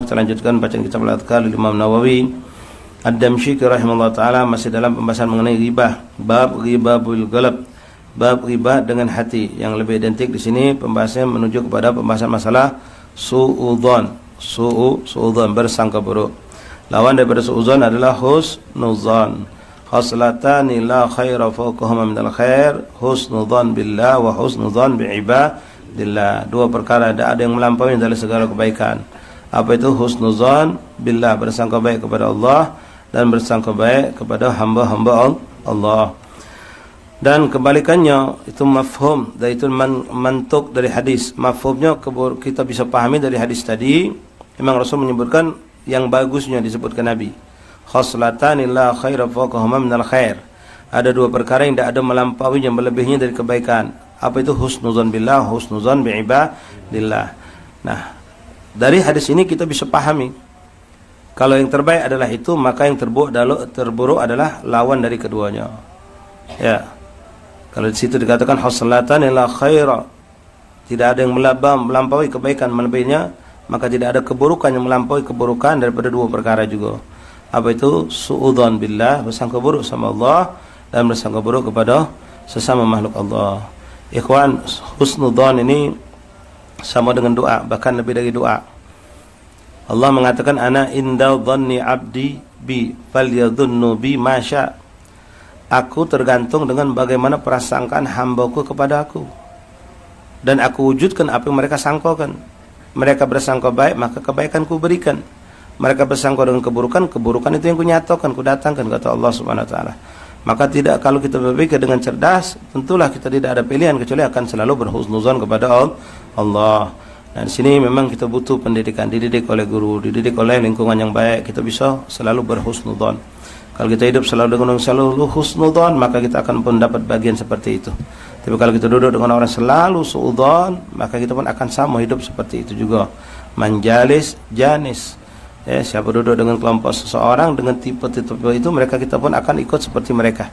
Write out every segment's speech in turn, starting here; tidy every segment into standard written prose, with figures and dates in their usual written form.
Kita lanjutkan bacaan kitab Al-Adhkar Imam Nawawi Ad-Damsyiki rahimahullah ta'ala, masih dalam pembahasan mengenai ghibah. Bab ghibabul ghalab, bab ghibah dengan hati. Yang lebih identik di sini pembahasannya menuju kepada pembahasan masalah su'udzon. Su'udzon, bersangka buruk. Lawan daripada su'udzon adalah husnudzon. Khaslatani la khaira fawqahuma minal khair, husnudzon billah wa husnudzon bi'ibadillah. Dua perkara ada yang melampaui dari segala kebaikan. Apa itu? Husnudzon billah, bersangka baik kepada Allah, dan bersangka baik kepada hamba-hamba Allah. Dan kebalikannya itu mafhum, dan itu mantuk dari hadis. Mafhumnya kita bisa pahami dari hadis tadi. Memang Rasul menyebutkan yang bagusnya disebutkan Nabi. Khaslatani la khaira fawqahuma minal khair. Ada dua perkara yang tidak ada melampaui yang melebihnya dari kebaikan. Apa itu? Husnudzon billah, husnudzon bi'ibadillah. Nah, dari hadis ini kita bisa pahami kalau yang terbaik adalah itu, maka yang terburuk adalah lawan dari keduanya. Ya. Kalau di situ dikatakan haslatan la khaira, tidak ada yang melampaui kebaikan melebihinya, maka tidak ada keburukan yang melampaui keburukan daripada dua perkara juga. Apa itu? Su'udzon billah, bersangka buruk sama Allah, dan bersangka buruk kepada sesama makhluk Allah. Ikhwan, husnudzon ini sama dengan doa, bahkan lebih dari doa. Allah mengatakan ana inda dhanni abdi bi falyadhunnu bi ma syaa. Aku tergantung dengan bagaimana prasangkaan hambaku kepada aku, dan aku wujudkan apa yang mereka sangkakan. Mereka bersangka baik, maka kebaikan ku berikan. Mereka bersangka dengan keburukan, keburukan itu yang ku nyatakan, ku datangkan, kata Allah Subhanahu wa taala. Maka tidak, kalau kita berpikir dengan cerdas, tentulah kita tidak ada pilihan kecuali akan selalu berhusnuzon kepada Allah. Nah, di sini memang kita butuh pendidikan, dididik oleh guru, dididik oleh lingkungan yang baik. Kita bisa selalu berhusnuzon. Kalau kita hidup selalu dengan selalu husnuzon, maka kita akan mendapat bagian seperti itu. Tapi kalau kita duduk dengan orang selalu suudzon, maka kita pun akan sama hidup seperti itu juga. Manjalis janis. Ya, siapa duduk dengan kelompok seseorang dengan tipe-tipe itu, kita pun akan ikut seperti mereka,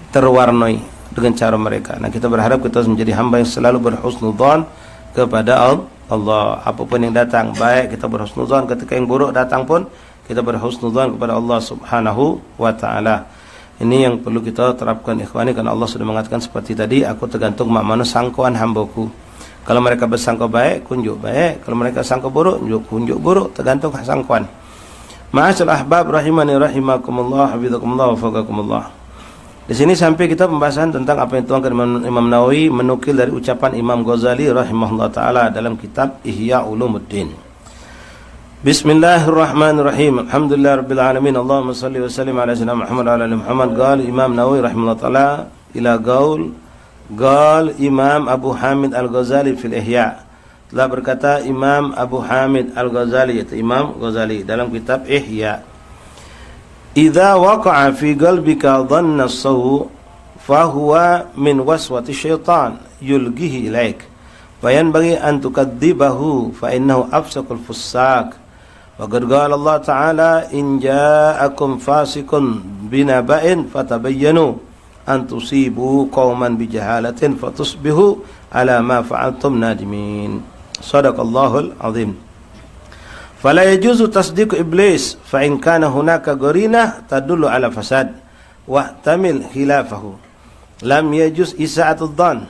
terwarnai dengan cara mereka. Nah, kita berharap kita menjadi hamba yang selalu berhusnudzon kepada Allah. Apapun yang datang baik, kita berhusnudzon. Ketika yang buruk datang pun kita berhusnudzon kepada Allah Subhanahu wa taala. Ini yang perlu kita terapkan, ikhwani, karena Allah sudah mengatakan seperti tadi, aku tergantung mana sangkaan hambaku. Kalau mereka bersangka baik, kunjuk baik. Kalau mereka sangka buruk, kunjuk buruk. Tergantung sangkuan. Ma'asyal ahbab rahimani rahimakumullah, hafizakumullah, wafaqakumullah. Di sini sampai kita pembahasan tentang apa yang dituangkan Imam Nawawi menukil dari ucapan Imam Ghazali rahimahullah ta'ala dalam kitab Ihya Ulumuddin. Bismillahirrahmanirrahim. Alhamdulillah rabbil alamin. Allahumma salli wa sallim ala sayyidina Muhammad wa ala ali Muhammad. Qala Imam Nawawi rahimahullah ta'ala ila Qal Imam Abu Hamid Al-Ghazali fil Ihya. Telah berkata Imam Abu Hamid Al-Ghazali, yaitu Imam Ghazali, dalam kitab Ihya, idza waqa'a fi qalbika dhanna as-sawu fa huwa min waswati syaitan yulgihi ilaik wa yanbaghi an tukadzibahu fa innahu afsaqul fusaq. Wa qad qala Allah ta'ala in ja'akum fasiqun binaba'in fatabayyanu an tusibu qauman bijahalatin fatusbihu ala ma fa'altum nadimin. Shadaqallahul azim. Fala yajuzu tasdiq iblis fa in kana hunaka qarinah tadullu ala fasad wa tamil khilafahu. Lam yajuz isa'atud dhan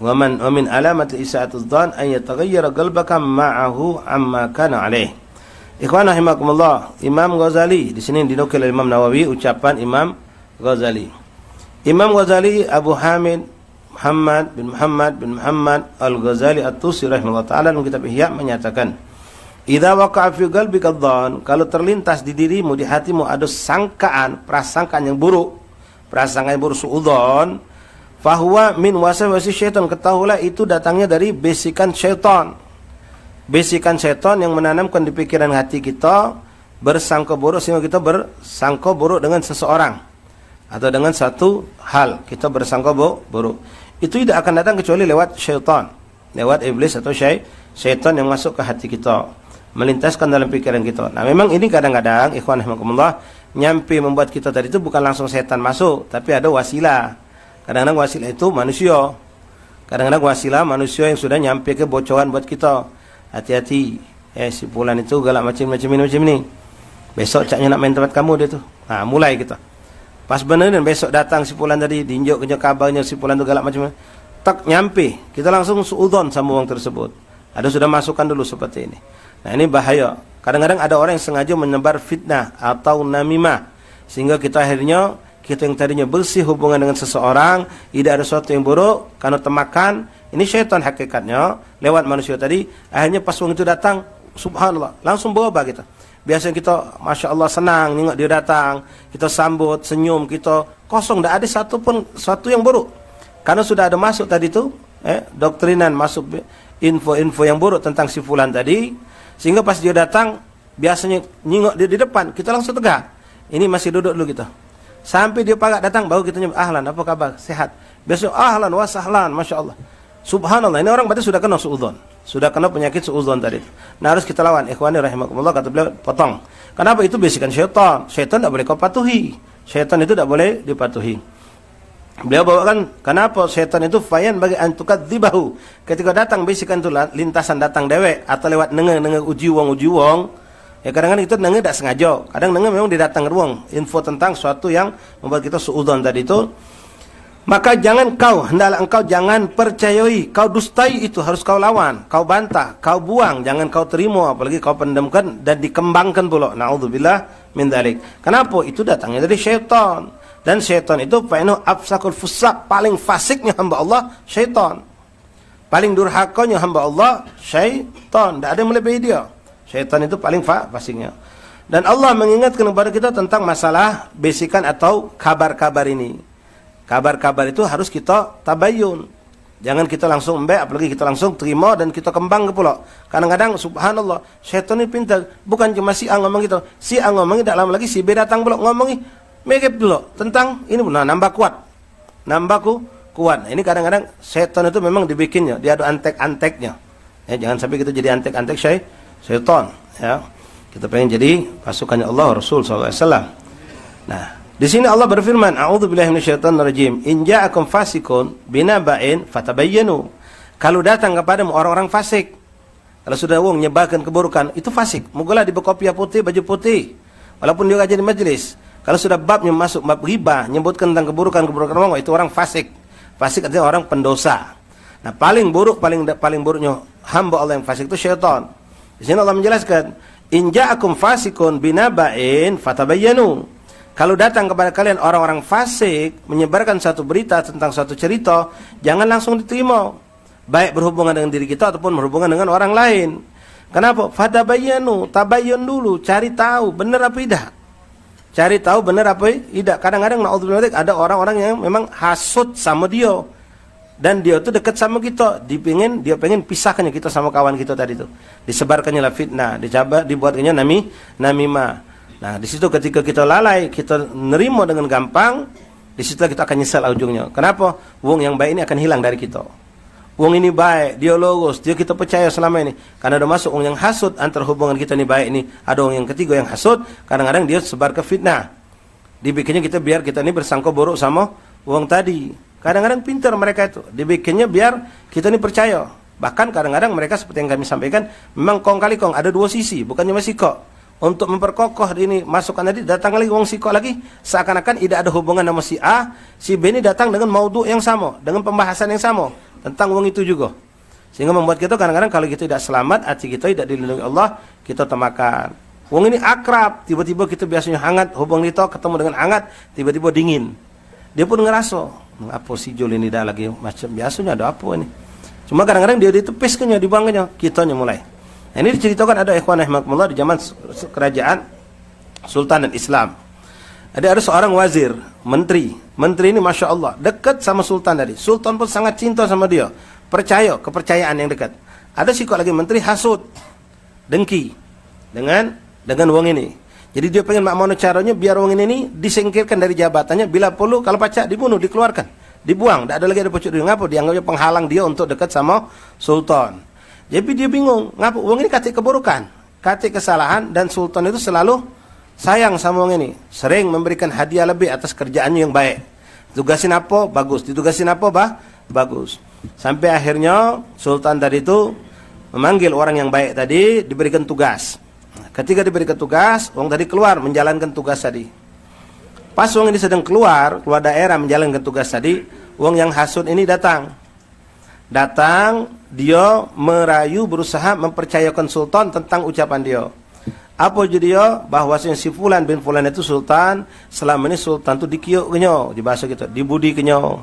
wa min alamati isa'atud dhan an yataghayyara qalbaka ma'ahu amma kana alaih. Ikhwan rahimakumullah, Imam Ghazali di sini dinukil oleh Imam Nawawi ucapan Imam Ghazali. Imam Ghazali Abu Hamid Muhammad bin Muhammad Al-Ghazali At-Tusi rahimahullah ta'ala dalam kitab Ihya menyatakan, idza waqa'a fi qalbika dhann, kalau terlintas di dirimu, di hatimu ada sangkaan, prasangkaan yang buruk, suudzon, fahuwa min waswasi syaitan, ketahuilah itu datangnya dari bisikan syaitan. Bisikan syaitan yang menanamkan di pikiran hati kita bersangka buruk, sehingga kita bersangka buruk dengan seseorang atau dengan satu hal, kita bersangka buruk. Itu tidak akan datang kecuali lewat syaitan, lewat iblis atau syaitan yang masuk ke hati kita, melintaskan dalam pikiran kita. Nah, memang ini kadang-kadang ikhwan rahimakumullah, nyampe membuat kita tadi itu bukan langsung setan masuk, tapi ada wasilah. Kadang-kadang wasilah itu manusia. Kadang-kadang wasilah manusia yang sudah nyampe ke bocoran buat kita. Hati-hati. si fulan itu galak macam ini. Besok caknya nak main tempat kamu dia tu. Mulai kita. Pas benar dan besok datang si fulan tadi, diinjok kabarnya si fulan tu galak macam mana. Tak nyampe, kita langsung suudzon sama orang tersebut. Ada sudah masukkan dulu seperti ini. Nah, ini bahaya. Kadang-kadang ada orang yang sengaja menyebar fitnah atau namimah, sehingga kita akhirnya yang tadinya bersih hubungan dengan seseorang, tidak ada sesuatu yang buruk, karena temakan, ini syaitan hakikatnya, lewat manusia tadi, akhirnya pas orang itu datang, subhanallah, langsung berubah kita. Biasanya kita, Masya Allah, senang, tengok dia datang, kita sambut, senyum, kita kosong, tidak ada satu yang buruk. Karena sudah ada masuk tadi itu, doktrinan, masuk info-info yang buruk tentang si fulan tadi, sehingga pas dia datang, biasanya nyingok dia di depan, kita langsung tegak. Ini masih duduk dulu kita. Sampai dia pagak datang, baru kita nyebut, ahlan, apa kabar? Sehat. Biasanya, ahlan, wa sahlan, Masya Allah. Subhanallah, ini orang berarti sudah kena suudzon. Sudah kena penyakit suudzon tadi. Nah, harus kita lawan. Ikhwani rahimakumullah, kata beliau, potong. Kenapa? Itu bisikan syaitan. Syaitan tidak boleh kau patuhi. Syaitan itu tidak boleh dipatuhi. Beliau bawakan, kenapa syaitan itu fayan bagi antukat dibahu. Ketika datang bisikan itu lintasan datang dewek atau lewat nenge uji wong. Ya kadang-kadang itu nenge tidak sengaja. Kadang nenge memang didatang ruang info tentang suatu yang membuat kita suudzon tadi itu. Maka hendaklah engkau jangan percayai, kau dustai itu, harus kau lawan, kau bantah, kau buang, jangan kau terima, apalagi kau pendamkan dan dikembangkan pula. Na'udzubillah min dzalik. Kenapa? Itu datangnya dari syaitan. Dan syaitan itu fa'inu afsakul fusak, paling fasiknya hamba Allah syaitan. Paling durhakanya hamba Allah syaitan. Tidak ada yang melebihi dia. Syaitan itu paling fasiknya. Dan Allah mengingatkan kepada kita tentang masalah bisikan atau kabar-kabar ini. Kabar-kabar itu harus kita tabayun. Jangan kita langsung apalagi kita langsung terima dan kita kembang ke pula. Kadang-kadang subhanallah, syaitan ini pintar. Bukan cuma si A ngomong gitu. Si A ngomong tidak lama lagi si B datang pula ngomong megap dulu tentang ini, nambah kuat, kuat. Ini kadang-kadang setan itu memang dibikinnya, dia ada antek-anteknya. Jangan sampai kita jadi antek-antek syaitan. Ya, kita pengen jadi pasukannya Allah Rasul SAW. Nah, di sini Allah berfirman, A'udzubillahi minasyaitonirrajim. In ja'akum fasikun binaba'in fatabayyanu. Kalau datang kepadamu orang-orang fasik, kalau sudah wong nyebarkan keburukan, itu fasik. Muglah di berkopiah putih, baju putih, walaupun dia aja di majelis. Kalau sudah babnya masuk bab riba, menyebutkan tentang keburukan orang, itu orang fasik. Fasik artinya orang pendosa. Nah, paling buruknya hamba Allah yang fasik itu syaitan. Di sini Allah menjelaskan, in ja'akum fasikun binaba'in fatabayyanu. Kalau datang kepada kalian orang-orang fasik menyebarkan satu berita tentang suatu cerita, jangan langsung diterima. Baik berhubungan dengan diri kita ataupun berhubungan dengan orang lain. Kenapa? Fatabayyanu, tabayyun dulu, cari tahu benar apa tidak. Cari tahu benar apa tidak. Kadang-kadang na'udzubillah ada orang-orang yang memang hasut sama dia. Dan dia itu dekat sama kita. Dia pengen pisahkannya kita sama kawan kita tadi itu. Disebarkannya lah fitnah, dibuatkannya namimah. Nah, di situ ketika kita lalai, kita nerima dengan gampang, di situ kita akan nyesal ujungnya. Kenapa? Wong yang baik ini akan hilang dari kita. Wong ini baik, dia lurus, dia kita percaya selama ini. Karena ada masuk wong yang hasut, antara hubungan kita ini baik ini, ada wong yang ketiga yang hasut, kadang-kadang dia sebar ke fitnah. Dibikinnya biar kita ini bersangka buruk sama wong tadi. Kadang-kadang pintar mereka itu, dibikinnya biar kita ini percaya. Bahkan kadang-kadang mereka seperti yang kami sampaikan, memang kong kali kong, ada dua sisi, bukannya masih kok. Untuk memperkokoh ini masukkan tadi, datang lagi wong si kok lagi, seakan-akan tidak ada hubungan sama si A, si B ini datang dengan maudhu yang sama, dengan pembahasan yang sama tentang wong itu juga. Sehingga membuat kita kadang-kadang kalau kita tidak selamat, hati kita tidak dilindungi Allah, kita temakan. Wong ini akrab, tiba-tiba kita biasanya hangat, hubungan kita ketemu dengan hangat, tiba-tiba dingin. Dia pun ngerasa, apa si Jul ini dah lagi macam biasanya ada apa ini. Cuma kadang-kadang dia ditepeskannya, dibuangkannya, kitanya mulai. Nah, ini diceritakan ada ikhwan rahimakumullah di zaman kerajaan Sultan Islam. Ada seorang wazir, menteri. Menteri ini Masya Allah, dekat sama Sultan tadi. Sultan pun sangat cinta sama dia. Percaya, kepercayaan yang dekat. Ada si kok lagi menteri hasut, dengki dengan wong ini. Jadi dia pengen makmana caranya biar wong ini disingkirkan dari jabatannya. Bila perlu kalau pacak dibunuh, dikeluarkan, dibuang. Tidak ada lagi ada pocok dia. Ngapa? Dianggapnya penghalang dia untuk dekat sama Sultan. Jadi dia bingung, ngapa? Wong ini katik keburukan, katik kesalahan, dan Sultan itu selalu sayang sama wong ini. Sering memberikan hadiah lebih atas kerjaannya yang baik. Tugasin apa? Bagus. Ditugasin apa? Bagus. Sampai akhirnya Sultan tadi itu memanggil orang yang baik tadi, diberikan tugas. Ketika diberikan tugas, orang tadi keluar menjalankan tugas tadi. Pas orang ini sedang keluar daerah menjalankan tugas tadi, orang yang hasud ini datang. Dia merayu, berusaha mempercayakan sultan tentang ucapan dia. Apa jadi dia? Bahwasanya si Fulan bin Fulan itu sultan, selama ini sultan tu dikiuk kenyo, di bahasa kita, dibudi kenyo.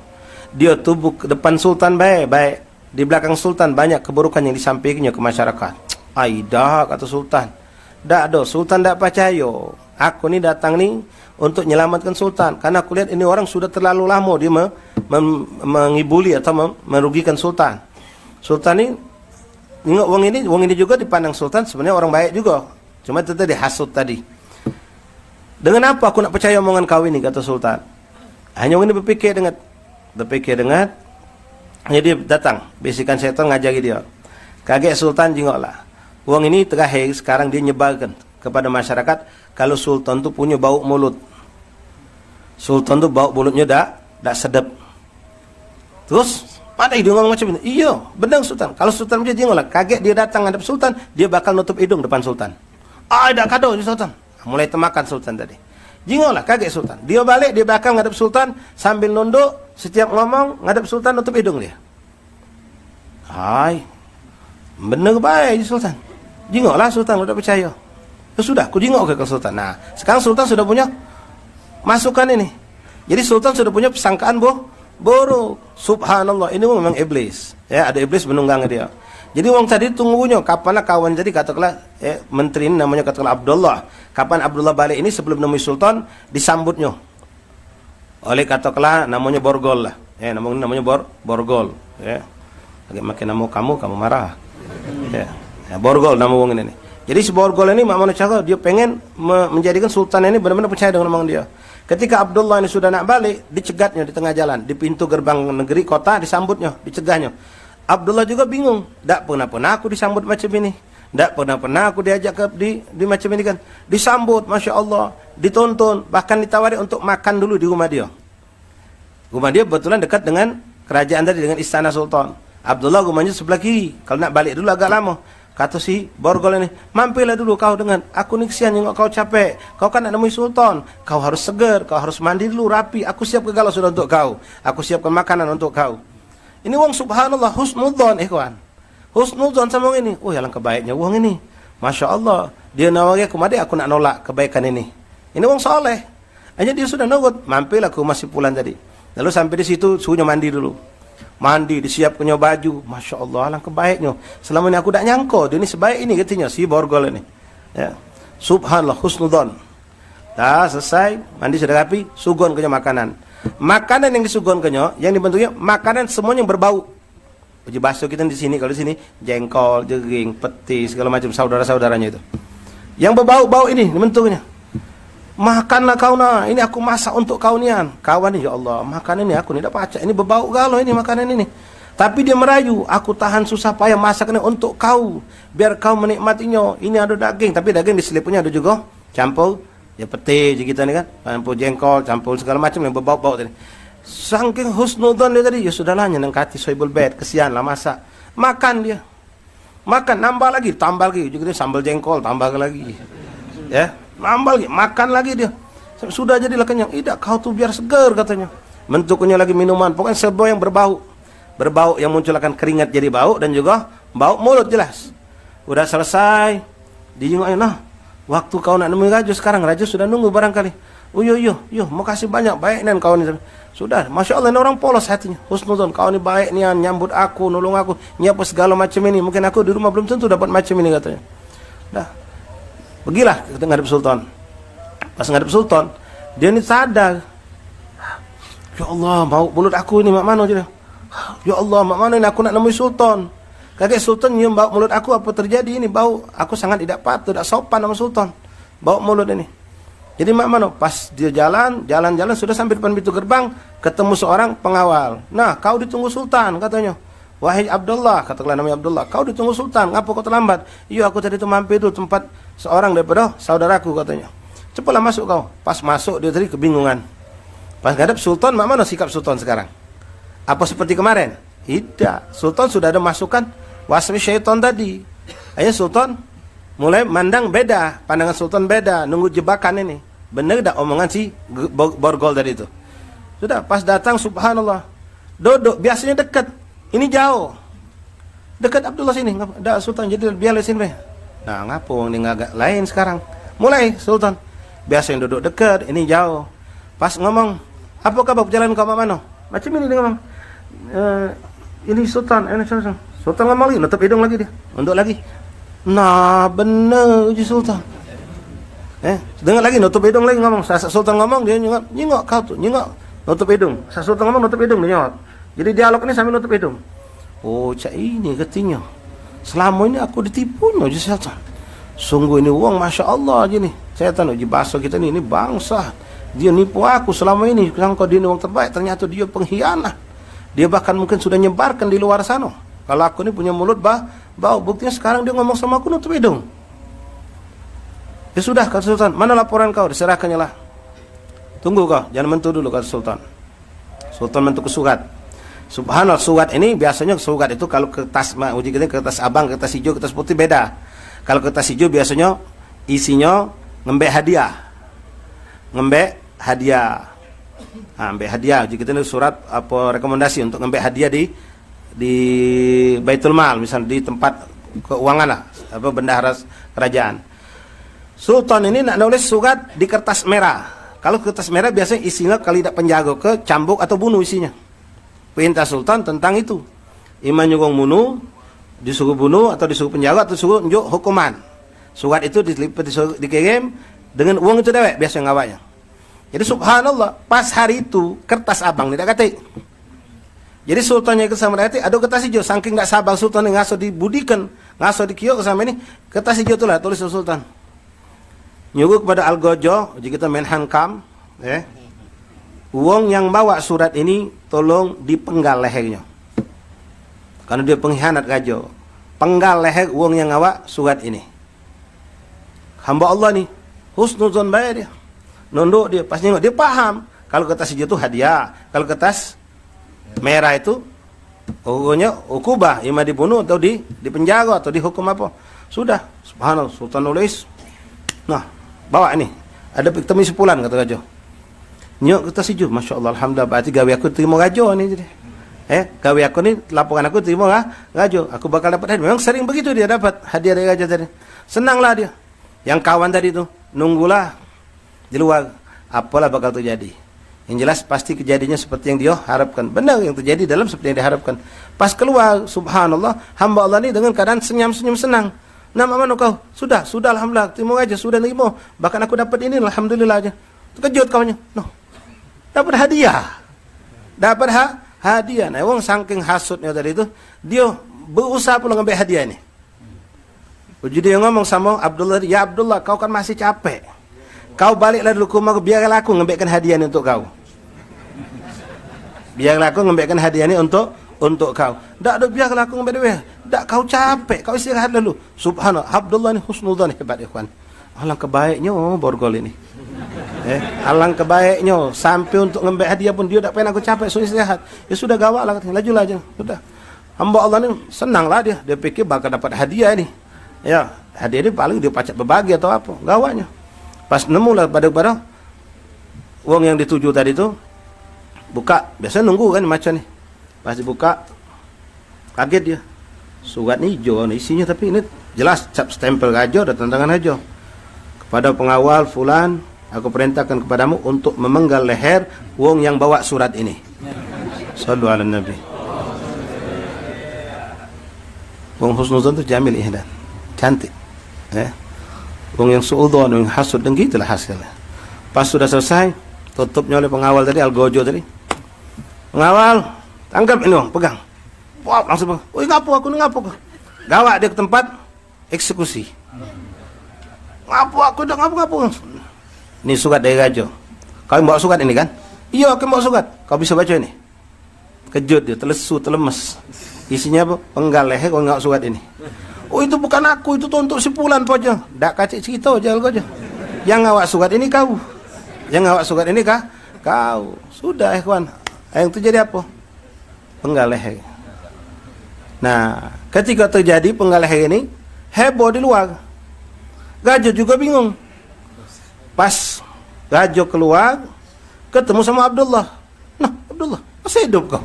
Dia tubuh ke depan sultan baik. Di belakang sultan banyak keburukan yang disampaikannya ke masyarakat. Aidah, kata sultan. Dak do, sultan tak percaya. Aku ni datang ni untuk menyelamatkan sultan, karena aku lihat ini orang sudah terlalu lama dia mengibuli atau merugikan sultan. Sultan ni ingat wong ini juga dipandang sultan sebenarnya orang baik juga. Cuma itu tadi hasud tadi. Dengan apa aku nak percaya omongan kau ini, kata sultan. Hanya orang ini berpikir dengar. Hanya dia datang, bisikan syaitan ngajari dia. Kaget sultan jengoklah. Wong ini terakhir sekarang dia nyebarkan kepada masyarakat kalau sultan tu punya bau mulut. Sultan tu bau mulutnya dak sedap. Terus ada dia ngomong macam ini. Iya, benar sultan. Kalau sultan macam jengoklah, kaget dia datang hadap sultan, dia bakal nutup hidung depan sultan. Dak kado sultan. Mulai temakan sultan tadi. Jengoklah, kaget sultan. Dia balik, dia bakal ngadap sultan sambil nunduk, setiap ngomong ngadap sultan nutup hidung dia. Benar baik sultan. Jengoklah sultan, udah percaya. Ya sudah, aku jengok ke sultan. Nah, sekarang sultan sudah punya masukan ini. Jadi sultan sudah punya persangkaan buruk. Subhanallah, ini memang iblis. Ya, ada iblis menunggang dia. Jadi orang tadi tunggunya kapanlah kawan jadi katakanlah menteri ini namanya katakanlah Abdullah. Kapan Abdullah balik ini sebelum nemui sultan disambutnya oleh katakanlah namanya Borgol lah. Namanya Borgol. Ya. Lagi makin nama kamu marah. Ya. Borgol nama orang ini. Jadi si Borgol ini mak cara dia pengen menjadikan sultan ini benar-benar percaya dengan omongan dia. Ketika Abdullah ini sudah nak balik, dicegatnya di tengah jalan, di pintu gerbang negeri kota disambutnya, dicegahnya. Abdullah juga bingung, tak pernah aku disambut macam ini, tak pernah aku diajak ke di macam ini kan, disambut, masya Allah, ditonton, bahkan ditawari untuk makan dulu di rumah dia. Rumah dia kebetulan dekat dengan kerajaan tadi, dengan istana sultan. Abdullah rumahnya sebelah kiri, kalau nak balik dulu agak lama. Kata si Borgol ini, mampirlah dulu kau dengan aku ni kesian yang kau capek, kau kan nak nemui sultan, kau harus segar, kau harus mandi dulu rapi, aku siap galau sudah untuk kau, aku siapkan makanan untuk kau. Ini wong subhanallah husnudzon ikhwan. Husnudzon sama wong ini. Oh, yang kebaiknya wong ini. Masya Allah. Dia nawari aku, mari aku nak nolak kebaikan ini. Ini wong soleh. Hanya dia sudah nurut. Mampirlah ke rumah si Fulan tadi. Lalu sampai di situ suruhnya mandi dulu. Mandi, disiapkannya baju. Masya Allah, alang kebaiknya. Selama ini aku tak nyangka. Dia ini sebaik ini katanya si Borgol ini. Ya. Subhanallah husnudzon. Dah selesai, mandi sudah rapi, sugon ke makanan. Makanan yang disuguhkannya, yang dibentuknya makanan semuanya yang berbau. Uji bakso kita di sini, kalau di sini jengkol, jering, peti, segala macam saudara-saudaranya itu. Yang berbau-bau ini bentuknya. Makanlah kau nah, ini aku masak untuk kau nian. Kawan ni, ya Allah, makan ini aku ni dah pacak, ini berbau galau ini makanan ini. Tapi dia merayu, aku tahan susah payah masak ini untuk kau, biar kau menikmatinya. Ini ada daging, tapi daging di selipnya ada juga campur. Ya peti je kita ni kan, campur jengkol, campur segala macam yang berbau-bau tadi. Saking husnudzon dia tadi, ya sudahlah nyenang hati sohibul bait, kesian lah masak. Makan dia. Makan, nambah lagi, tambah lagi. Juga dia sambal jengkol, tambah lagi. Ya, nambah lagi, makan lagi dia. Sudah jadilah kenyang. Tidak, kau tu biar segar katanya. Bentuknya lagi minuman, pokoknya sebuah yang berbau. Berbau yang muncul akan keringat jadi bau dan juga bau mulut jelas. Udah selesai, dijenguk nah. Waktu kau nak nemui raja sekarang, raja sudah nunggu barangkali. Oh yo, makasih banyak, baik nen kau ni. Sudah, masya Allah ini orang polos hatinya. Husnudzon, kau ni baik nian, nyambut aku, nolong aku, nyiap segala macam ini. Mungkin aku di rumah belum tentu dapat macam ini katanya. Dah, pergilah kita ngadep sultan. Pas ngadep sultan, dia ni sadar. Ya Allah, bau mulut aku ini mak mana je. Ya Allah, mak mana ini aku nak nemui sultan. Kaget sultan nyium bau mulut aku, apa terjadi ini bau? Aku sangat tidak patut, tidak sopan sama sultan. Bau mulut ini. Jadi mak mana? Pas dia jalan sudah sampai depan pintu gerbang, ketemu seorang pengawal. Nah, kau ditunggu sultan katanya. Wahai Abdullah, katakanlah namanya Abdullah, kau ditunggu sultan, ngapa kau terlambat? Iya, aku tadi tu mampir tu tempat seorang daripada saudaraku katanya. Cepatlah masuk kau. Pas masuk dia tadi kebingungan. Pas ngadep sultan, mak mana sikap sultan sekarang? Apa seperti kemarin? Tidak. Sultan sudah ada masukan waswi syaitan tadi. Akhirnya sultan mulai mandang beda, pandangan sultan beda, nunggu jebakan ini. Benar tak omongan si borgol tadi itu? Sudah, pas datang subhanallah, duduk, biasanya dekat, ini jauh. Dekat Abdullah sini, ada sultan, jadi biar sini. Nah, ngapung ini agak lain sekarang. Mulai sultan, biasanya duduk dekat, ini jauh. Pas ngomong, apa kabar perjalanan kau mana? Macam ini dia ngomong. Ini sultan, ini sultan. Sultan ngomong lagi, nutup hidung lagi dia, untuk lagi. Nah, benar uji sultan. Dengar lagi, nutup hidung lagi ngomong. Saat sultan ngomong, dia nyengok kau tuh, nyengok, nutup hidung. Saat sultan ngomong, nutup hidung, dia nyengok. Jadi dialog ini sambil nutup hidung. Oh, cak ini katanya. Selama ini aku ditipunya uji sultan. Sungguh ini uang, masya Allah aja nih. Setan uji bahasa kita ini bangsa. Dia nipu aku selama ini. Sangka dia ini orang terbaik, ternyata dia pengkhianat. Dia bahkan mungkin sudah nyebarkan di luar sana. Kalau aku ini punya mulut bau, buktinya sekarang dia ngomong sama aku nutup hidung. Ya sudah, kata sultan, mana laporan kau? Diserahkannya lah. Tunggu kau, jangan mentu dulu, kata sultan. Sultan mentu ke surat. Subhanallah, surat ini biasanya surat itu kalau kertas, uji kita kertas abang, kertas hijau, kertas putih beda. Kalau kertas hijau biasanya isinya ngembek hadiah. Ngembek hadiah. Nah, ngembek hadiah. Uji kita ini surat apa rekomendasi untuk ngembek hadiah di Baitul Mal, misalnya di tempat keuangan lah, apa bendahara kerajaan. Sultan ini nak nulis surat di kertas merah. Kalau kertas merah biasanya isinya kali tidak penjaga ke cambuk atau bunuh isinya. Perintah sultan tentang itu. Iman nyugong bunuh, disuruh bunuh atau disuruh penjaga atau disuruh njuk hukuman. Surat itu dikirim dengan uang itu dewek biasanya ngawaknya. Jadi subhanallah, pas hari itu kertas abang tidak katik. Jadi sultannya ke sama hati, ada kertas hijau, saking tak sabar sultan yang ngaso dibudikan, ngaso dikiok sama ini, kertas hijau itulah tulis sultan. Nyuruh kepada Al-Gojo, jika kita Menhan Kam, uang yang bawa surat ini tolong dipenggal lehernya. Karena dia pengkhianat Gajo. Penggal leher uang yang bawa surat ini. Hamba Allah nih, husnuzon bayar dia. Nunduk dia, pas nengok dia paham. Kalau kertas hijau itu hadiah, kalau kertas merah itu hukumnya ukubah, ima dibunuh atau dipenjara atau dihukum apa. Sudah, subhanallah, sultan nulis. Nah, bawa ini. Ada temi sepulan kata Gajo. Nyok kita sejuk, masya Allah, alhamdulillah. Berarti gawe aku terima Gajo ni jadi. Gawe aku ni laporan aku terima Gajo. Aku bakal dapat hadiah. Memang sering begitu dia dapat hadiah dari Gajo tadi. Senanglah dia. Yang kawan tadi tu nunggulah di luar. Apalah bakal terjadi. Yang jelas pasti kejadiannya seperti yang dia harapkan. Benar yang terjadi dalam seperti yang diharapkan. Pas keluar, subhanallah, hamba Allah ni dengan keadaan senyum-senyum senang. Nama mana kau? Sudah alhamdulillah, terima aja, sudah terima. Bahkan aku dapat ini, alhamdulillah aja. Terkejut kawannya. No. Dapat hadiah. Dapat hadiah. Nah, wong saking hasutnya tadi itu, dia berusaha pula ngambil hadiah ini. Jadi dia ngomong sama Abdullah, ya Abdullah, kau kan masih capek. Kau baliklah dulu ke rumah, biarlah aku ngambilkan hadiah ini untuk kau. Biarlah aku ngambilkan hadiah ini untuk kau. Tak, biarlah aku ngambil duit. Tak, kau capek, kau istirahat dulu. Subhanallah, Abdullah ini husnudzan hebat ikhwan. Alangkah baiknya borgol ini. Alangkah baiknya sampai untuk ngambil hadiah pun dia tak pengen aku capek, suruh istirahat. Ya sudah gawaklah, lajulah aja. Sudah. Hamba Allah ini senanglah dia. Dia pikir bakal dapat hadiah ini. Ya, hadiah ini paling dia pacak berbagi atau apa. Gawaknya. Pas nemulah pada uang yang dituju tadi itu, buka, biasanya nunggu kan macam ni. Pas dibuka, kaget dia. Surat ni hijau isinya, tapi ini jelas cap stempel Gajo dan tantangan Gajo. Kepada pengawal fulan, aku perintahkan kepadamu untuk memenggal leher uang yang bawa surat ini. Sallu ala Nabi. Uang husnuzan itu jamil ihdan, cantik. Uang yang suudon, yang hasud, dan gitulah hasilnya. Pas sudah selesai, tutupnya oleh pengawal tadi, Al-Gojo tadi. Pengawal, tangkap ini uang, pegang. Wah, langsung pegang. Woi, ngapu aku, ngapu aku. Gawak dia ke tempat eksekusi. Ngapu aku, dah ngapu. Ini surat dari Gajo. Kau bawa surat ini kan? Iya, aku bawa surat. Kau bisa baca ini? Kejut dia, terlesu, terlemes. Isinya apa? Penggal leher kau ngawak surat ini. Oh, itu bukan aku, itu untuk si Fulan aja. Tak kacik cerita aja aja. Yang ngawak surat ini kau. Yang ngawak surat ini kau. Sudah ikhwan. Yang itu jadi apa? Penggal leher. Nah, ketika terjadi penggelehan ini, heboh di luar. Gajah juga bingung. Pas Gajah keluar, ketemu sama Abdullah. Nah, Abdullah, masih hidup kau?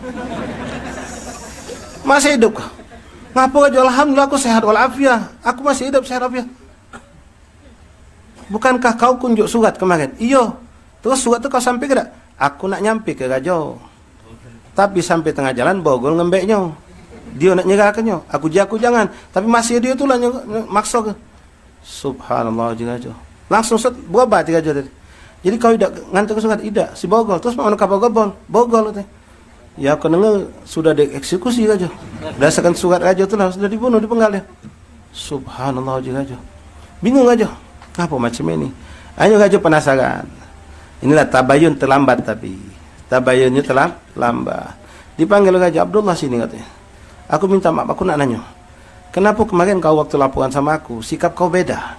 Masih hidup kau? Ngapa Gajah? Alhamdulillah aku sehat walafiat. Aku masih hidup sehat walafiat. Bukankah kau kunjuk surat kemarin? Iya. Terus surat itu kau sampai ke tak? Aku nak nyampe ke Gajah. Tapi sampai tengah jalan bogol ngembeknya. Dia nak nyerahkannya. Aku jangan. Tapi masih dia tu lah maksa ke. Subhanallah Gajah. Langsung berubah Gajah tadi. Jadi kau tidak ngantar ke surat? Tidak. Si bogol. Terus mana kapal bogol tadi. Ya aku dengar sudah dieksekusi Gajah. Berdasarkan surat Gajah tu lah sudah dibunuh, dipenggal ya. Subhanallah Gajah. Bingung Gajah. Apa macam ini? Hanya Gajah penasaran. Inilah tabayun terlambat tapi. Tabayunnya terlambat. Dipanggil Gajah, Abdullah sini katanya. Aku minta maaf, aku nak nanya. Kenapa kemarin kau waktu laporan sama aku, sikap kau beda?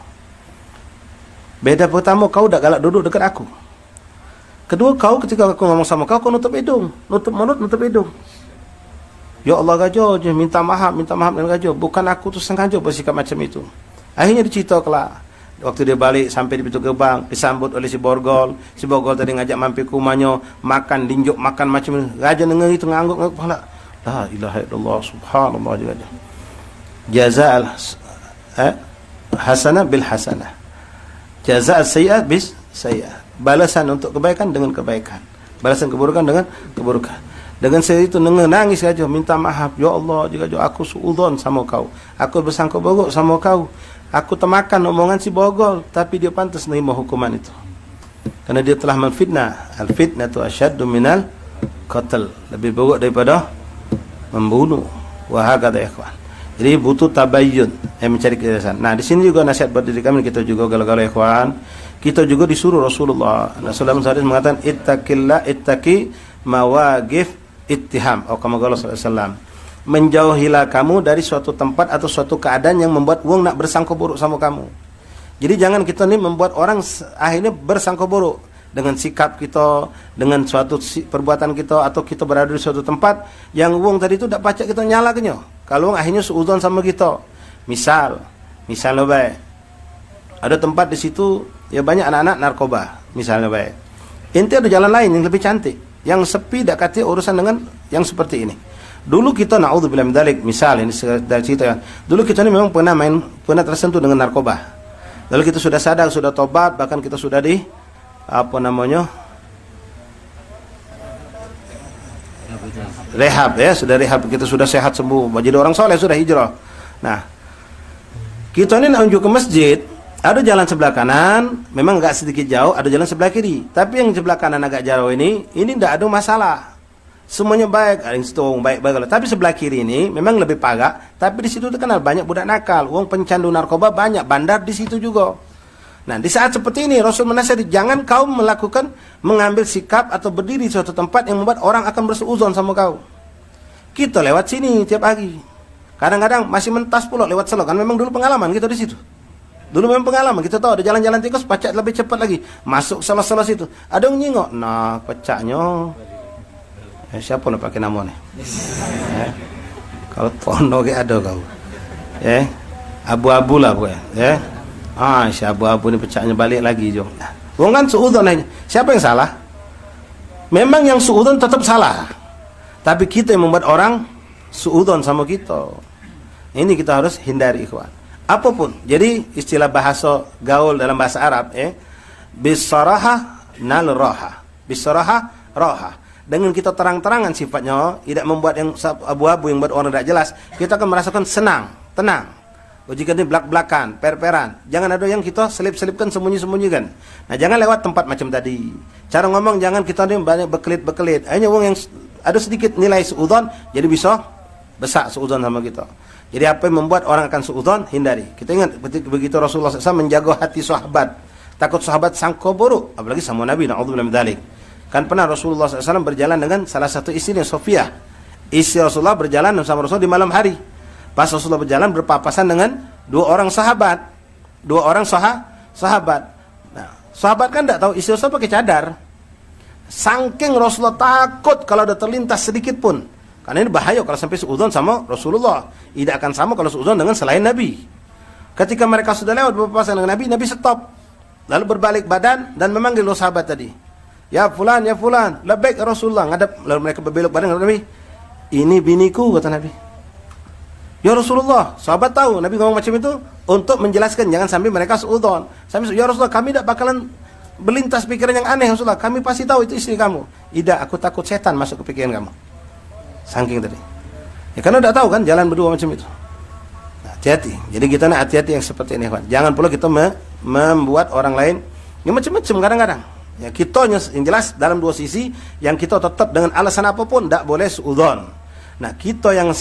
Beda pertama, kau dah galak duduk dekat aku. Kedua, kau ketika aku ngomong sama kau nutup hidung. Nutup mulut, nutup hidung. Ya Allah Gajah, minta maaf dengan Gajah. Bukan aku tu sengaja bersikap macam itu. Akhirnya dicerita kelak. Waktu dia balik sampai di pintu gerbang, disambut oleh si Borgol. Si Borgol tadi ngajak mampir ke rumahnya, makan, dinjuk, makan macam ni. Gajah dengar itu ngangguk kepala. La ilaha illallah, subhanallah Gajah. Jaza'al hasanah bil hasanah. Jaza'al sayyi'ah bis sayyi'ah. Balasan untuk kebaikan dengan kebaikan. Balasan keburukan dengan keburukan. Dengan saya itu nangis Gajah, minta maaf. Ya Allah, Gajah, aku suudzon sama kau. Aku bersangka buruk sama kau. Aku termakan omongan si Borgol, tapi dia pantas menerima hukuman itu. Karena dia telah menfitnah. Al-fitnah itu asyaddu minal qatl. Lebih buruk daripada membunuh. Wahagada ikhwan. Jadi butuh tabayyun, mencari kejelasan. Nah, di sini juga nasihat buat diri kami, kita juga galau-galau ikhwan. Kita juga disuruh Rasulullah SAW mengatakan ittaqi mawaqif ittiham. Atau kama qala sallallahu alaihi wasallam. Menjauhilah kamu dari suatu tempat atau suatu keadaan yang membuat wong nak bersangka buruk sama kamu. Jadi jangan kita ni membuat orang akhirnya bersangka buruk dengan sikap kita, dengan suatu perbuatan kita, atau kita berada di suatu tempat yang wong tadi tu tak pacak kita nyalakannya. Kalau wong akhirnya suudzon sama kita. Misalnya baik. Ada tempat di situ ya banyak anak-anak narkoba, misalnya baik. Inti ada jalan lain yang lebih cantik, yang sepi, tak kati urusan dengan yang seperti ini. Dulu kita naudzubillah min dzalik, misal ini dari cerita ya. Dulu kita ini memang pernah tersentuh dengan narkoba. Lalu kita sudah sadar, sudah tobat, bahkan kita sudah rehab ya, sudah rehab, kita sudah sehat sembuh, jadi orang soleh, sudah hijrah. Nah, kita ini nak menuju ke masjid, ada jalan sebelah kanan, memang agak sedikit jauh, ada jalan sebelah kiri. Tapi yang sebelah kanan agak jauh ini tidak ada masalah. Semuanya baik, ada yang setong, baik. Tapi sebelah kiri ini memang lebih parah. Tapi di situ terkenal banyak budak nakal, wong pencandu narkoba banyak, bandar di situ juga. Nah, di saat seperti ini Rasul menasihati, jangan kau mengambil sikap atau berdiri di suatu tempat yang membuat orang akan bersuudzon sama kau. Kita lewat sini tiap hari. Kadang-kadang masih mentas pula lewat Selo, kan memang dulu pengalaman kita di situ. Dulu memang pengalaman, kita tahu ada jalan-jalan tikus pacak lebih cepat lagi. Masuk Selo situ. Ada yang nyingok, nah pecaknya. Siapa nak pakai nama ni? Kalau tono ke ada kau. Abu-abu lah pokoknya. Si abu-abu ni pecahnya balik lagi jom. Wong kan suudzon aja. Siapa yang salah? Memang yang suudzon tetap salah. Tapi kita yang membuat orang suudzon sama kita. Ini kita harus hindari ikhwan. Apapun. Jadi istilah bahasa gaul dalam bahasa Arab bisaraha nal raha. Bisaraha raha. Dengan kita terang-terangan sifatnya, tidak membuat yang abu-abu yang buat orang tidak jelas, kita akan merasakan senang, tenang. Jika ini belak-belakan, per-peran, jangan ada yang kita selip-selipkan, sembunyi-sembunyikan. Nah, jangan lewat tempat macam tadi. Cara ngomong jangan kita ini banyak bekelit-bekelit. Hanya orang yang ada sedikit nilai suudzon, jadi bisa besar suudzon sama kita. Jadi apa yang membuat orang akan suudzon, hindari. Kita ingat begitu Rasulullah SAW menjaga hati sahabat, takut sahabat sangka buruk, apalagi sama Nabi, na'udzubillah min dzalik. Kan pernah Rasulullah SAW berjalan dengan salah satu istrinya, Sofia. Istri Rasulullah berjalan bersama Rasulullah di malam hari. Pas Rasulullah berjalan berpapasan dengan dua orang sahabat. Nah, sahabat kan tidak tahu istri Rasulullah pakai cadar. Saking Rasulullah takut kalau ada terlintas sedikit pun Karena ini bahaya kalau sampai suudzon sama Rasulullah. Tidak akan sama kalau suudzon dengan selain Nabi. Ketika mereka sudah lewat berpapasan dengan Nabi, Nabi stop. Lalu berbalik badan dan memanggil sahabat tadi. Ya fulan, labbaik ya Rasulullah. Ngadap, lalu mereka berbelok badan kepada Nabi. Ini biniku, kata Nabi. Ya Rasulullah, sahabat tahu Nabi ngomong macam itu untuk menjelaskan jangan sampai mereka suudzon. Sampai ya Rasulullah, kami tidak bakalan berlintas pikiran yang aneh Rasulullah. Kami pasti tahu itu istri kamu. Tidak, aku takut setan masuk ke pikiran kamu. Saking tadi. Ya karena tidak tahu kan jalan berdua macam itu. Nah, hati-hati. Jadi kita nak hati-hati yang seperti ini, kawan. Jangan pula kita membuat orang lain yang macam-macam kadang-kadang. Ya kita yang jelas dalam dua sisi yang kita tetap dengan alasan apapun tidak boleh suudzon. Nah, kita yang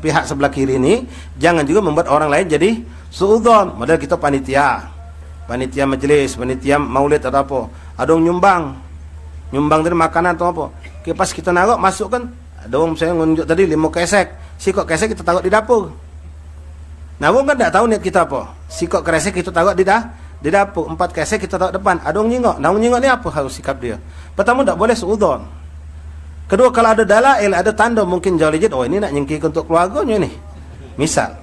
pihak sebelah kiri ini jangan juga membuat orang lain jadi suudzon. Padahal kita panitia majelis, panitia maulid atau apa. Ada yang nyumbang dari makanan atau apa. Pas kita narok masuk kan, ada orang saya ngunjuk tadi 5 kesek. Sikok kesek kita taruh di dapur. Nah, orang kan tidak tahu niat kita apa. Sikok kesek kita taruh di dapur. 4 kesek kita taruh depan. Ada orang nyingok. Nah, orang nyingok ni apa harus sikap dia? Pertama, tidak boleh suudzon. Kedua, kalau ada dalail, ada tanda mungkin jauh legit. Oh, ini nak nyingkir untuk keluarganya ni. Misal,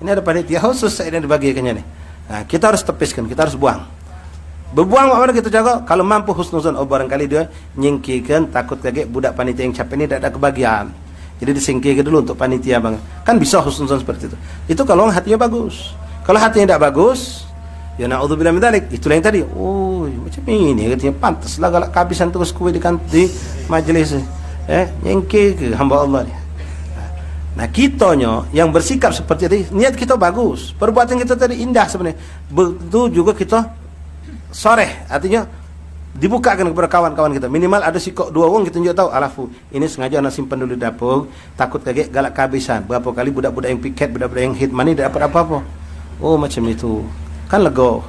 ini ada panitia khusus saya yang dibagikannya ni. Nah, kita harus tepiskan, kita harus buang. Berbuang mana kita jaga? Kalau mampu husnuzon, oh barangkali dia nyingkirkan, takut kaget budak panitia yang capek ini tidak ada kebahagiaan. Jadi disingkirkan dulu untuk panitia bang. Kan bisa husnuzon seperti itu. Itu kalau hatinya bagus. Kalau hatinya tidak bagus, ya na'udzubillah min dzalik. Itulah yang tadi. Oh, macam ini katanya pantaslah galak kehabisan terus kue di majelis. Nyingkir ke hamba Allah ni. Nah, kitanya yang bersikap seperti itu, niat kita bagus, perbuatan kita tadi indah sebenarnya. Betul juga kita soreh, artinya dibukakan kepada kawan-kawan kita. Minimal ada sikok 2 orang kita juga tahu, alafu ini sengaja nak simpan dulu di dapur, takut kaget galak kehabisan. Berapa kali budak-budak yang piket, budak-budak yang hit money tidak dapat apa-apa. Oh, macam itu. Kan lega.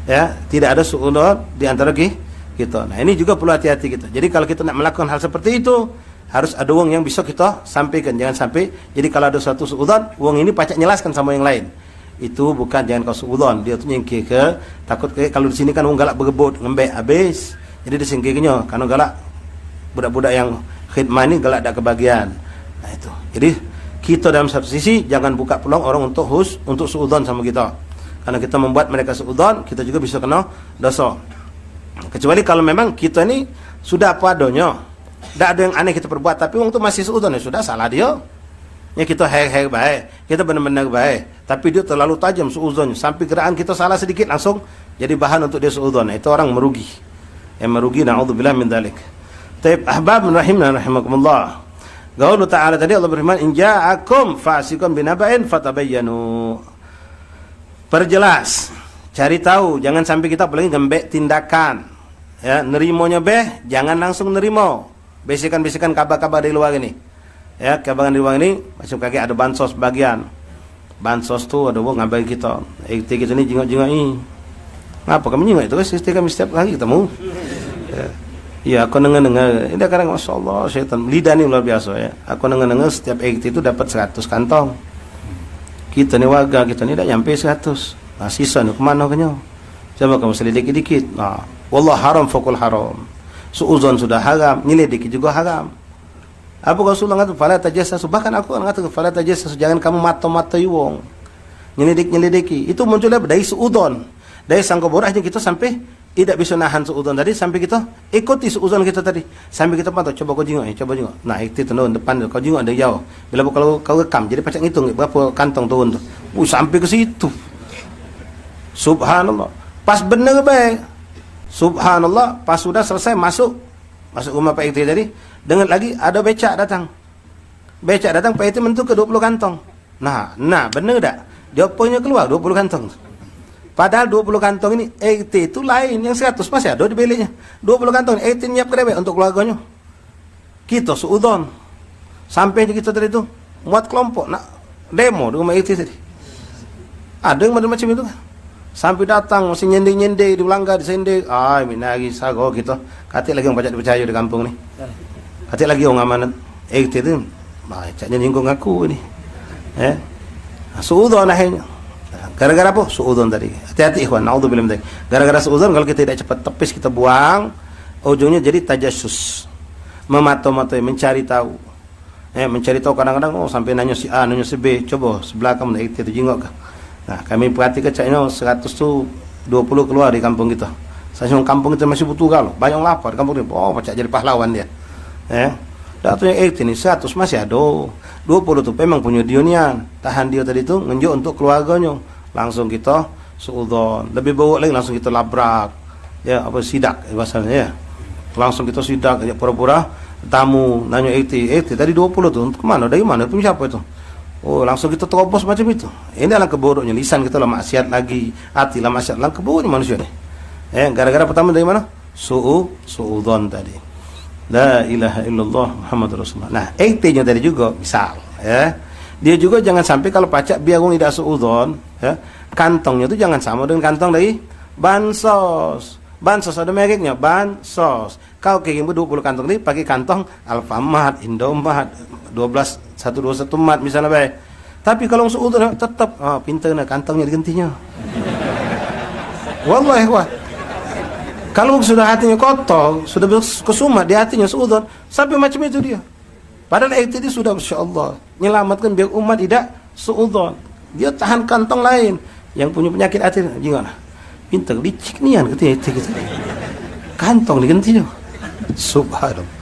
Ya, tidak ada suudzon di antara kita. Nah, ini juga perlu hati-hati kita. Jadi kalau kita nak melakukan hal seperti itu, harus ada uang yang bisa kita sampaikan. Jangan sampai jadi kalau ada suatu suudzon, uang ini pacak nyelaskan sama yang lain. Itu bukan, jangan kau suudzon. Dia tu nyingkir ke, takut ke, kalau di sini kan uang galak berebut, ngembek habis. Jadi disingkirnya karena galak budak-budak yang khidmah ini galak tak kebahagiaan. Nah, itu. Jadi kita dalam satu sisi jangan buka peluang orang untuk suudzon sama kita. Karena kita membuat mereka suudzon, kita juga bisa kena dosa. Kecuali kalau memang kita ini sudah apa adanya. Tak ada yang aneh kita perbuat, tapi orang tu masih suudzon, ya sudah, salah dia. Ya kita hair baik, kita benar-benar baik, tapi dia terlalu tajam suudzonnya sampai gerakan kita salah sedikit langsung jadi bahan untuk dia suudzon. Itu orang merugi. Yang merugi, na'udzubillah min dzalik. Taib ahbab rahimna rahimakumullah. Qaulu ta'ala tadi Allah berfirman, "In ja'akum fasiqun binaba'in fatabayyanu." Perjelas, cari tahu, jangan sampai kita apalagi ngembek tindakan. Ya, nerimonya jangan langsung nerimo. Bisikan-bisikan kabar-kabar di luar ini. Ya, kabar di luar ini macam kaget ada bansos bagian. Bansos tu ada orang ngabai kita. Kita ni jingok-jingok ini. Ngapa kami jingok itu? Kan kami setiap hari ketemu. Ya, aku dengar-dengar. Ini kadang masya-Allah syaitan lidah ni luar biasa ya. Aku dengar-dengar setiap itu dapat 100 kantong. Kita ni warga kita ni dah nyampe 100. Nah, sisa ni kemana kenya? Coba kamu selidiki dikit. Nah, wallah haram faqul haram. Suudzon sudah haram, nyelidiki juga haram. Apa Rasulullah kata fala tajassasu, bahkan aku kata fala tajassasu, jangan kamu mata-matai wong. Nyelidiki. Itu munculnya dari suudzon. Dari sangka borahnya kita sampai tidak bisa nahan suudzon tadi, sampai kita ikuti suudzon kita tadi. Sampai kita pantau, coba kau jingok, coba jingok. Nah, itu tenun depan kau jingok dari jauh. Bila kalau kau rekam, jadi pacak ngitung berapa kantong turun tu. Sampai ke situ. Subhanallah. Pas benar baik. Subhanallah, pas sudah selesai masuk rumah Pak Ikti tadi, dengar lagi ada becak datang. Becak datang, Pak Ikti menentu ke 20 kantong. Nah, benar tak? Dia punya keluar 20 kantong. Padahal 20 kantong ini Ikti itu lain, yang 100 masih ada di biliknya. 20 kantong Ikti nyiap kerewek untuk keluarganya. Kita suudzon. Sampai kita tadi itu muat kelompok nak demo di rumah Ikti tadi. Ada yang macam itu kan? Sampai datang masih nyending-nyending di ulangga, di sending. Minagi sago gitu. Katik lagi orang pacak dipercaya di kampung ni. Katik lagi orang amanat. Itu tu, caknya nyinggung aku ni. Suudzon akhirnya. Gara-gara apa? Suudzon tadi. Hati-hati ikhwan, na'udzubillah min dzalik. Gara-gara suudzon kalau kita tidak cepat tepis, kita buang, ujungnya jadi tajassus. Memata-matai, mencari tahu. Mencari tahu kadang-kadang sampai nanya si A, nanya si B, coba sebelah kamu nak ikti tu jingok ke. Nah, kami perhatikan caknya 100 tu 20 keluar di kampung kita. Saya kampung kita masih butuh kalau banyak lapar kampung ni. Macam jadi pahlawan dia. Dah tu yang 18 ni 100 masih ada. 20 tu memang punya dia nian. Tahan dia tadi tu ngenjuk untuk keluarganya. Langsung kita suudzon. Lebih baik lagi langsung kita labrak. Sidak bahasanya ya. Langsung kita sidak pura-pura tamu nanya 80 tadi 20 tu untuk mana? Dari mana? Punya siapa itu? Langsung kita terobos macam itu. Ini adalah keburuknya lisan kita lah maksiat lagi, hati lah maksiat lah keburuknya manusia ni. Gara-gara pertama dari mana? Suudzon tadi. La ilaha illallah Muhammad Rasulullah. Nah, 80-nya tadi juga misal, dia juga jangan sampai kalau pacak biar orang tidak suudzon, kantongnya tu jangan sama dengan kantong dari bansos. Bansos ada mereknya, bansos. Kau kirim 20 kantong ni pakai kantong Alfamart, Indomaret, 121 mat misalnya baik. Tapi kalau suudzon tetap pintarnya kantongnya digantinya. Wallahi wah. Kalau sudah hatinya kotor, sudah kesumat di hatinya suudzon, sampai macam itu dia. Padahal itu sudah insyaallah menyelamatkan biar umat tidak suudzon. Dia tahan kantong lain yang punya penyakit hati gimana? Pintar licik nian ketika itu. Kantong diganti dia. Subhanallah.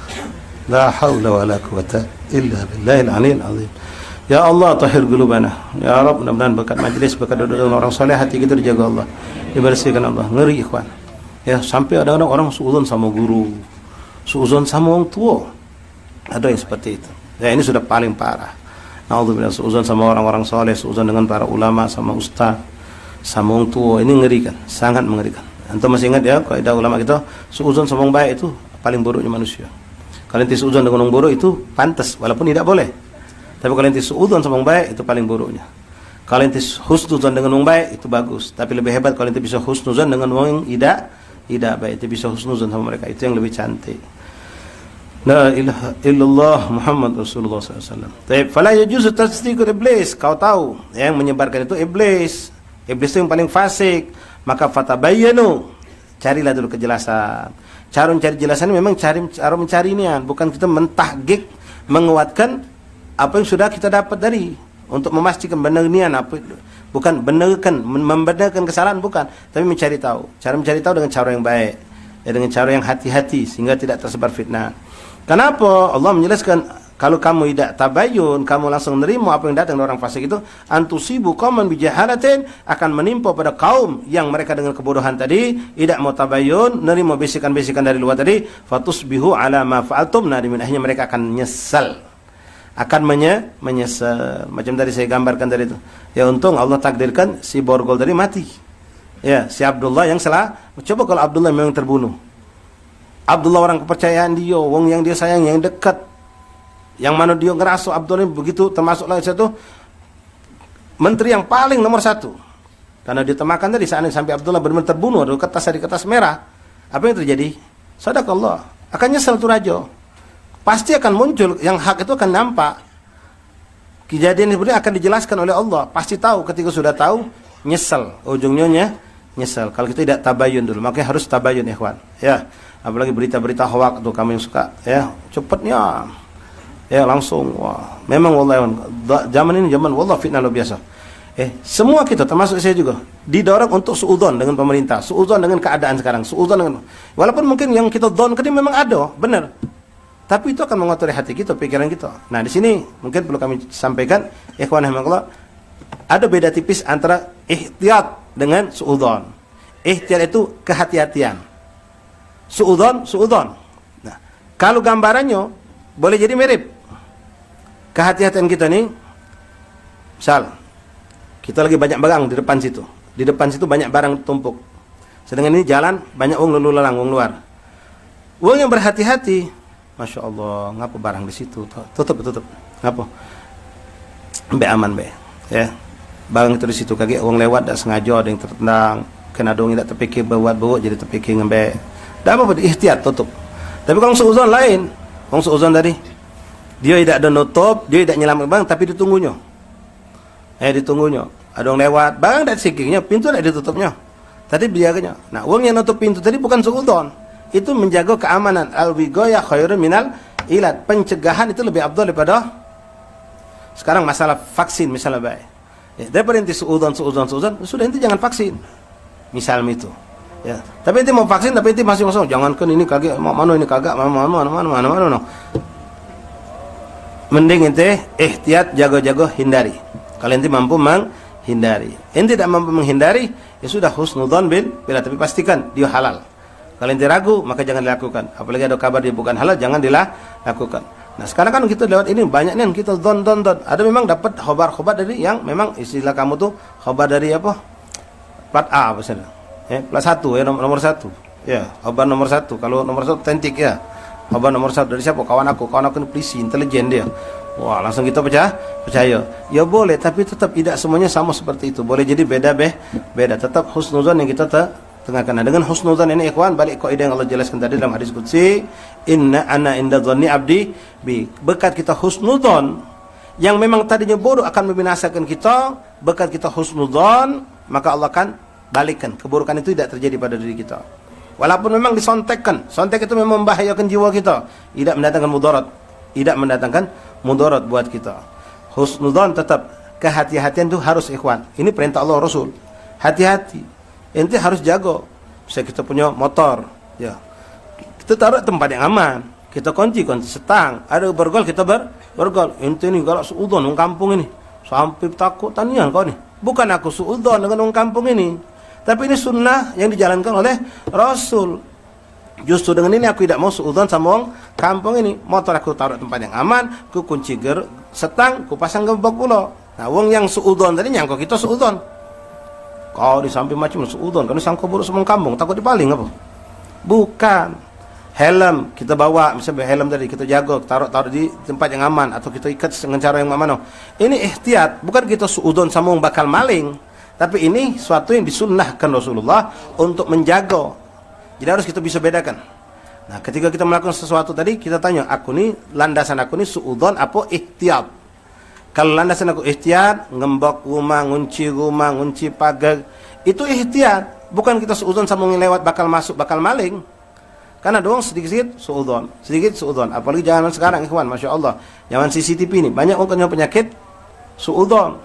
La haula wala quwata illa billahil aliyil azim. Ya Allah tahhir qulubana. Ya Rabb, mudah-mudahan berkat majlis, berkat doa orang soleh hati kita dijaga Allah. Dibersihkan Allah. Ngeri ikhwan. Sampai ada orang suudzon sama guru, suudzon sama orang tua. Ada yang seperti itu. Ini sudah paling parah. Naudzubillah, suudzon sama orang-orang soleh, suudzon dengan para ulama, sama ustaz, sama orang tua. Ini mengerikan, sangat mengerikan. Antum masih ingat ya, kaidah ulama kita, suudzon sama orang baik itu paling buruknya manusia. Kalau nanti suudzon dengan orang buruk itu pantas, walaupun tidak boleh. Tapi kalau nanti suudzon sama orang baik itu paling buruknya. Kalau nanti husnuzon dengan orang baik itu bagus. Tapi lebih hebat kalau nanti bisa husnuzon dengan orang yang tidak baik, itu bisa husnuzon sama mereka, itu yang lebih cantik. La ilaha illallah Muhammad Rasulullah SAW. Tapi fala yajuzu tasdiqu iblis. Kau tahu yang menyebarkan itu iblis. Iblis itu yang paling fasik. Maka fatabayyanu, carilah dulu kejelasan. Cara mencari jelasan memang cara mencari ini, bukan kita mentahqiq, menguatkan apa yang sudah kita dapat dari, untuk memastikan benar nian apa, bukan membenarkan kesalahan, bukan, tapi mencari tahu. Cara mencari tahu dengan cara yang baik, dengan cara yang hati-hati sehingga tidak tersebar fitnah. Kenapa Allah menjelaskan kalau kamu tidak tabayun, kamu langsung menerima apa yang datang dari orang fasik itu, antusibu qauman bijahalatin, akan menimpa pada kaum yang mereka dengan kebodohan tadi, tidak mau tabayun, menerima bisikan-bisikan dari luar tadi, fatusbihu ala ma fa'altum nadimin, akhirnya mereka akan menyesal. Akan menyesal. Macam tadi saya gambarkan tadi itu. Ya untung Allah takdirkan si borgol tadi mati. Ya, si Abdullah yang salah. Coba kalau Abdullah memang terbunuh. Abdullah orang kepercayaan dia, wong yang dia sayang, yang dekat, yang mana dia ngerasa Abdullah ini begitu, termasuklah satu menteri yang paling nomor 1. Karena ditemakan tadi saat sampai Abdullah benar-benar terbunuh, ada kertas merah. Apa yang terjadi? Sadaqallah, akan nyesal tu raja. Pasti akan muncul, yang hak itu akan nampak. Kejadian ini akan dijelaskan oleh Allah. Pasti tahu, ketika sudah tahu, nyesal. Ujungnya nyesal. Kalau kita tidak tabayun dulu, makanya harus tabayun ikhwan. Ya, apalagi berita-berita hoak tuh kami yang suka, ya, cepatnya. Ya langsung, wah, memang wallahi zaman ini zaman wallah fitnah luar biasa. Semua kita termasuk saya juga didorong untuk suudzon dengan pemerintah, suudzon dengan keadaan sekarang, suudzon dengan, walaupun mungkin yang kita dzon tadi memang ada, benar. Tapi itu akan mengotori hati kita, pikiran kita. Nah, di sini mungkin perlu kami sampaikan, ikhwan rahimakumullah, ada beda tipis antara ihtiyat dengan suudzon. Ihtiyat itu kehati-hatian. Suudzon. Nah, kalau gambarannya boleh jadi mirip. Kehati-hatian kita nih, misal kita lagi banyak barang di depan situ. Di depan situ banyak barang tumpuk. Sedangkan ini jalan banyak wong lalu lalang, wong luar. Wong yang berhati-hati, masya Allah, ngapa barang di situ? Tutup. Ngapa? Be aman be, ya. Barang itu di situ kaki wong lewat tak sengaja ada yang tertendang, kena dong tidak terpikir bawa jadi terpikir ngembe. Dah apa ihtiyat tutup. Tapi kalau suudzon lain, wong suudzon tadi dia tidak ada nutup, dia tidak nyelamat barang, tapi ditunggunya. Ditunggunya. Ada orang lewat, barang tidak sikingnya, pintu tidak ditutupnya. Tadi biarnya. Nah, orang yang nutup pintu tadi bukan suudzon. Itu menjaga keamanan. Al-wiqayah khairun minal ilat pencegahan itu lebih afdal daripada sekarang masalah vaksin misalnya baik. Ya, daripada inti suudzon, sudah inti jangan vaksin. Misalnya itu. Ya. Tapi inti mau vaksin tapi inti masih jangankan ini kagak mana ini kagak mana. Mending inti ihtiyat, jago-jago, hindari. Kalau inti mampu menghindari. Inti tidak mampu menghindari, ya sudah husnudzon bila tapi pastikan dia halal. Kalau inti ragu, maka jangan dilakukan. Apalagi ada kabar dia bukan halal, jangan dilakukan. Nah, sekarang kan kita lewat ini banyak nih kita don. Ada memang dapat khobar dari yang memang istilah kamu tuh khobar dari apa? Plat A misalnya. Plat 1 ya nomor 1. Ya, khobar nomor 1. Kalau nomor 1 otentik ya. Khobar nomor 1 dari siapa? Kawan aku ini polisi, intelijen dia. Wah, langsung kita percaya. Ya boleh, tapi tetap tidak semuanya sama seperti itu. Boleh jadi beda. Tetap husnuzon yang kita tengahkan. Dengan husnuzon ini ikhwan, balik kaidah yang Allah jelaskan tadi dalam hadis qudsi, inna ana inda dhanni abdi bi. Berkat kita husnuzon yang memang tadinya bodoh akan membinasakan kita, berkat kita husnuzon, maka Allah akan balikkan keburukan itu tidak terjadi pada diri kita. Walaupun memang disontekkan, sontek itu memang membahayakan jiwa kita, tidak mendatangkan mudarat buat kita. Husnuzon tetap, kehati-hatian itu harus ikhwan. Ini perintah Allah Rasul. Hati-hati. Ente harus jago. Misalnya kita punya motor, ya. Kita taruh tempat yang aman. Kita kunci setang. Ada bergol kita bergol. Ente ini galak suudzon orang kampung ini. Sampai takut tanian kau nih. Bukan aku suudzon dengan orang kampung ini. Tapi ini sunnah yang dijalankan oleh Rasul. Justru dengan ini aku tidak mau suudzon sama orang kampung ini. Motor aku taruh tempat yang aman, aku kunci setang, aku pasang gembok pula. Nah, wong yang suudzon tadi nyangka kita suudzon. Kau di samping macam suudzon, kan sangka buruk semua kampung, takut dipaling apa? Bukan. Helm kita bawa, misalnya helm tadi kita jaga, taruh di tempat yang aman atau kita ikat dengan cara yang aman. Ini ihtiyat, bukan kita suudzon sama orang bakal maling, tapi ini suatu yang disunnahkan Rasulullah untuk menjaga. Jadi harus kita bisa bedakan. Nah, ketika kita melakukan sesuatu tadi, kita tanya, aku nih landasan aku nih suudzon apa ihtiyat? Kalau landasan aku ihtiyat, ngembok rumah, ngunci pagar, itu ihtiyat. Bukan kita suudzon sama yang lewat bakal masuk, bakal maling. Karena doang sedikit suudzon. Apalagi zaman sekarang ikhwan, Masya Allah. Zaman CCTV ini, banyak orang punya penyakit suudzon.